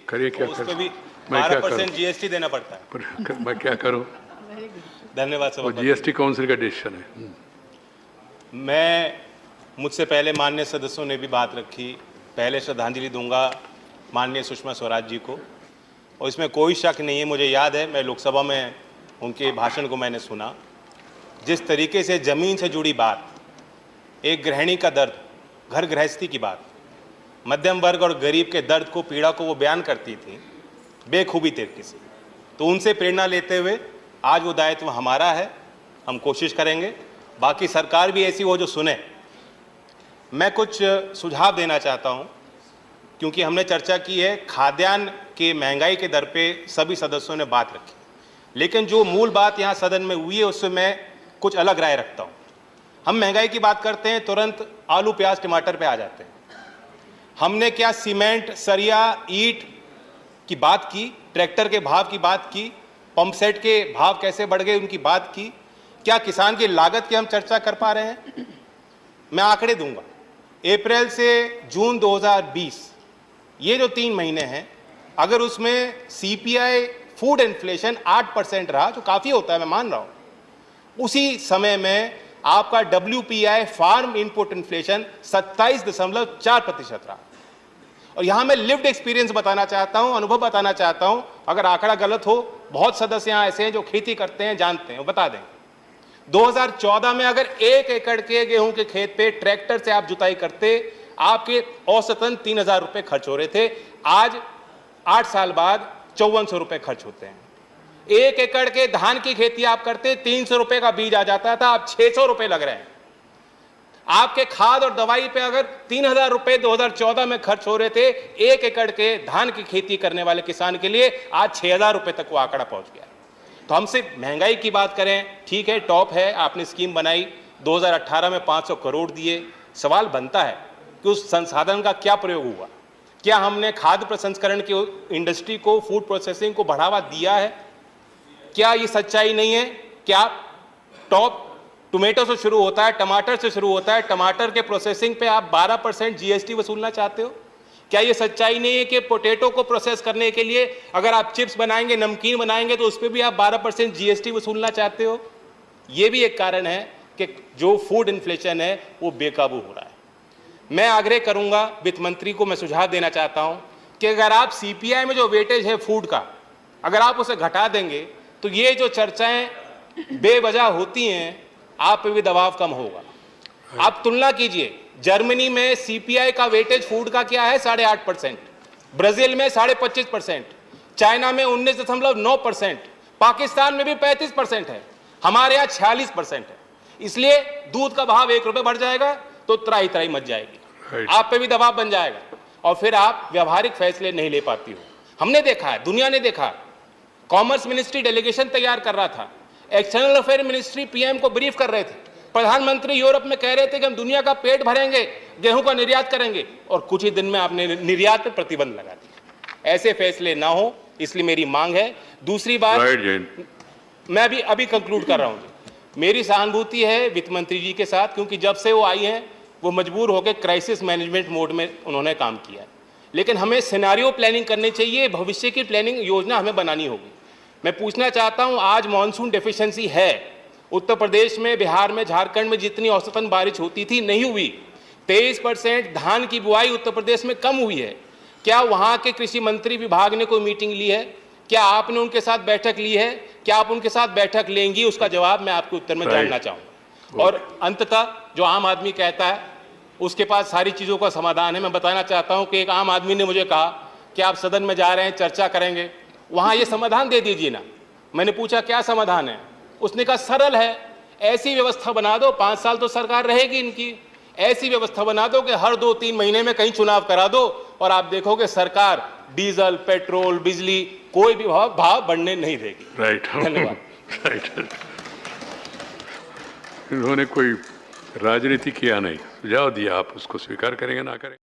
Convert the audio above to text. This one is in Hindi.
करिए क्या उस पे भी मैं क्या 12% जीएसटी देना पड़ता है। मैं क्या करूं? धन्यवाद वो सभापति। जीएसटी काउंसिल का डिसीजन है। मुझसे पहले माननीय सदस्यों ने भी बात रखी। पहले श्रद्धांजलि दूंगा माननीय सुषमा स्वराज जी को, और इसमें कोई शक नहीं है, मुझे याद है मैं लोकसभा में उनके भाषण को मैंने सुना। जिस तरीके से ज़मीन से जुड़ी बात, एक गृहिणी का दर्द, घर गृहस्थी की बात, मध्यम वर्ग और गरीब के दर्द को, पीड़ा को वो बयान करती थी बेखूबी तरीके से। तो उनसे प्रेरणा लेते हुए आज वो दायित्व हमारा है, हम कोशिश करेंगे, बाकी सरकार भी ऐसी हो जो सुने। मैं कुछ सुझाव देना चाहता हूं, क्योंकि हमने चर्चा की है खाद्यान्न के महंगाई के दर पे सभी सदस्यों ने बात रखी, लेकिन जो मूल बात यहाँ सदन में हुई है उससे मैं कुछ अलग राय रखता हूँ। हम महंगाई की बात करते हैं, तुरंत आलू प्याज टमाटर पे आ जाते हैं। हमने क्या सीमेंट सरिया ईंट की बात की, ट्रैक्टर के भाव की बात की, पंप सेट के भाव कैसे बढ़ गए उनकी बात की, क्या किसान की लागत की हम चर्चा कर पा रहे हैं? मैं आंकड़े दूंगा। अप्रैल से जून 2020 ये जो 3 महीने हैं, अगर उसमें सीपीआई फूड इन्फ्लेशन 8% रहा, जो काफ़ी होता है मैं मान रहा हूँ, उसी समय में आपका WPI फार्म इनपुट इन्फ्लेशन 27.4% रहा। और यहाँ मैं लिव्ड एक्सपीरियंस बताना चाहता हूँ, अनुभव बताना चाहता हूँ। अगर आंकड़ा गलत हो, बहुत सदस्य यहाँ ऐसे हैं जो खेती करते हैं, जानते हैं, वो बता दें। 2014 में अगर 1 एकड़ के गेहूं के खेत पे ट्रैक्टर से आप जुताई करते, आपके औसतन 3,000 रुपये खर्च हो रहे थे। आज 8 साल बाद 5400 रुपये खर्च होते हैं। 1 एकड़ के धान की खेती आप करते, 300 रुपये का बीज आ जाता था, अब 600 रुपये लग रहे हैं। आपके खाद और दवाई पे अगर 3,000 रुपये 2014 में खर्च हो रहे थे 1 एकड़ के धान की खेती करने वाले किसान के लिए, आज 6,000 रुपये तक वो आंकड़ा पहुंच गया। तो हम सिर्फ महंगाई की बात करें, ठीक है, टॉप है, आपने स्कीम बनाई, 2018 में 500 करोड़ दिए। सवाल बनता है कि उस संसाधन का क्या प्रयोग हुआ? क्या हमने खाद्य प्रसंस्करण की इंडस्ट्री को, फूड प्रोसेसिंग को बढ़ावा दिया है? क्या ये सच्चाई नहीं है कि आप टॉप टोमेटो से शुरू होता है, टमाटर से शुरू होता है, टमाटर के प्रोसेसिंग पे आप 12% जीएसटी वसूलना चाहते हो? क्या ये सच्चाई नहीं है कि पोटैटो को प्रोसेस करने के लिए अगर आप चिप्स बनाएंगे, नमकीन बनाएंगे, तो उस पर भी आप 12% जीएसटी वसूलना चाहते हो? ये भी एक कारण है कि जो फूड इन्फ्लेशन है वो बेकाबू हो रहा है। मैं आग्रह करूंगा, वित्त मंत्री को मैं सुझाव देना चाहता हूं कि अगर आप सीपीआई में जो वेटेज है फूड का, अगर आप उसे घटा देंगे तो ये जो चर्चाएं बेवजह होती हैं, आप पे भी दबाव कम होगा। आप तुलना कीजिए, जर्मनी में सीपीआई का वेटेज फूड का क्या है? 8.5%, ब्राजील में 25.5%, चाइना में 19.9%, पाकिस्तान में भी 35% है, हमारे यहाँ 46% है। इसलिए दूध का भाव 1 रुपये बढ़ जाएगा तो त्राही त्राही मच जाएगी, आप पे भी दबाव बन जाएगा, और फिर आप व्यवहारिक फैसले नहीं ले पाती हो। हमने देखा है, दुनिया ने देखा। कॉमर्स मिनिस्ट्री डेलीगेशन तैयार कर रहा था, एक्सटर्नल अफेयर मिनिस्ट्री पीएम को ब्रीफ कर रहे थे, प्रधानमंत्री यूरोप में कह रहे थे कि हम दुनिया का पेट भरेंगे, गेहूं का निर्यात करेंगे, और कुछ ही दिन में आपने निर्यात पर प्रतिबंध लगा दिया। ऐसे फैसले ना हो, इसलिए मेरी मांग है। दूसरी बात, मैं भी अभी कंक्लूड कर रहा हूं। मेरी सहानुभूति है वित्त मंत्री जी के साथ, क्योंकि जब से वो आई हैं वो मजबूर होकर क्राइसिस मैनेजमेंट मोड में उन्होंने काम किया है। लेकिन हमें सिनेरियो प्लानिंग करनी चाहिए, भविष्य की प्लानिंग योजना हमें बनानी होगी। मैं पूछना चाहता हूं, आज मानसून डेफिशिएंसी है उत्तर प्रदेश में, बिहार में, झारखंड में जितनी औसतन बारिश होती थी नहीं हुई। 23% धान की बुआई उत्तर प्रदेश में कम हुई है। क्या वहां के कृषि मंत्री विभाग ने कोई मीटिंग ली है? क्या आपने उनके साथ बैठक ली है? क्या आप उनके साथ बैठक लेंगी? उसका जवाब मैं आपके उत्तर में जानना चाहूंगा। और अंततः जो आम आदमी कहता है उसके पास सारी चीज़ों का समाधान है। मैं बताना चाहता हूं कि एक आम आदमी ने मुझे कहा कि आप सदन में जा रहे हैं, चर्चा करेंगे, वहां ये समाधान दे दीजिए ना। मैंने पूछा क्या समाधान है? उसने कहा सरल है, ऐसी व्यवस्था बना दो, 5 साल तो सरकार रहेगी इनकी, ऐसी व्यवस्था बना दो कि हर 2-3 महीने में कहीं चुनाव करा दो, और आप देखोगे सरकार डीजल, पेट्रोल, बिजली कोई भी भाव बढ़ने नहीं देगी। राइट, धन्यवाद। राइट। इन्होंने कोई राजनीति किया नहीं, सुझाव दिया, आप उसको स्वीकार करेंगे ना करें।